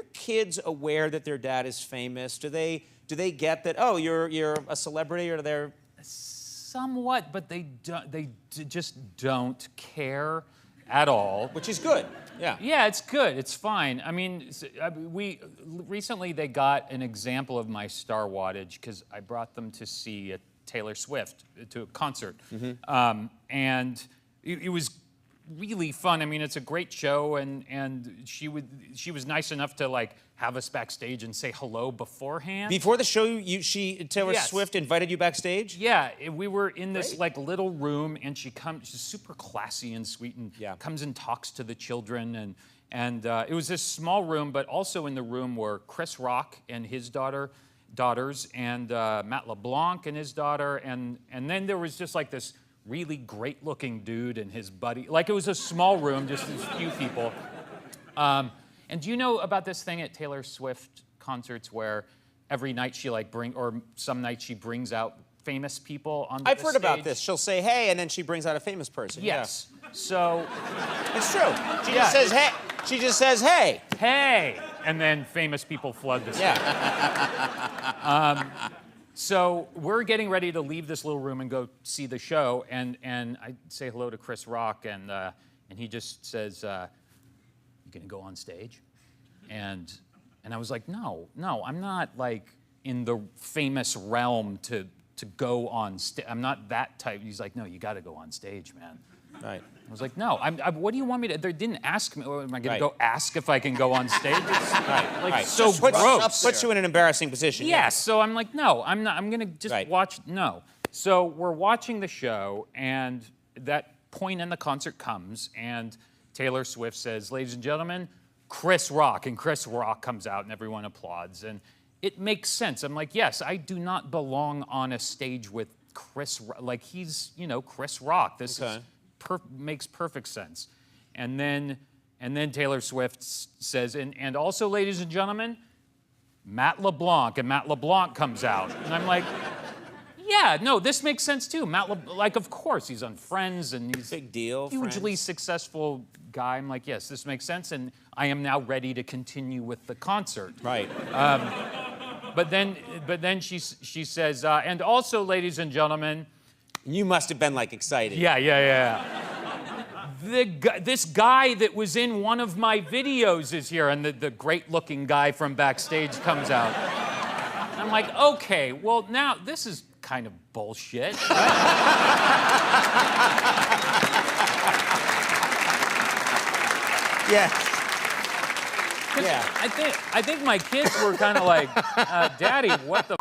your kids aware that their dad is famous? Do they get that? Oh, you're a celebrity, or they're somewhat, but they just don't care at all. Which is good. Yeah. Yeah, it's good. It's fine. I mean, recently they got an example of my star wattage because I brought them to see Taylor Swift to a concert, and it was really fun. I mean, it's a great show, and she was nice enough to like have us backstage and say hello beforehand. Before the show, Taylor Yes. Swift invited you backstage? Yeah, we were in this like little room, and she's super classy and sweet, and comes and talks to the children, and it was this small room, but also in the room were Chris Rock and his daughters, and Matt LeBlanc and his daughter, and then there was just like this really great-looking dude and his buddy. Like, it was a small room, just these few people. And do you know about this thing at Taylor Swift concerts where every night she or some nights she brings out famous people on the stage? I've heard about this. She'll say, hey, and then she brings out a famous person. Yes. Yeah. So... It's true. She just says, hey. She just says, hey. Hey. And then famous people flood the stage. Yeah. So we're getting ready to leave this little room and go see the show, and I say hello to Chris Rock, and he just says, "You gonna go on stage?" And I was like, "No, I'm not like in the famous realm to go on stage. I'm not that type." He's like, "No, you got to go on stage, man." Right. I was like, "No, what do you want me to?" They didn't ask me. Am I going to go ask if I can go on stage? It's so gross. Puts you in an embarrassing position. Yes. So I'm like, no, I'm not. I'm going to just watch. No. So we're watching the show, and that point in the concert comes, and Taylor Swift says, "Ladies and gentlemen, Chris Rock," and Chris Rock comes out, and everyone applauds, and it makes sense. I'm like, yes, I do not belong on a stage with Chris. Like, he's Chris Rock. This is. Makes perfect sense. And then Taylor Swift says, and also, ladies and gentlemen, Matt LeBlanc, and Matt LeBlanc comes out. And I'm like, yeah, no, this makes sense too. Like, of course, he's on Friends, and he's big deal, hugely successful guy. I'm like, yes, this makes sense, and I am now ready to continue with the concert. Right. But then she says, and also, ladies and gentlemen. You must have been, like, excited. Yeah. This guy that was in one of my videos is here, and the great-looking guy from backstage comes out. And I'm like, okay, well, now, this is kind of bullshit. Yeah. I think my kids were kind of like, Daddy, what the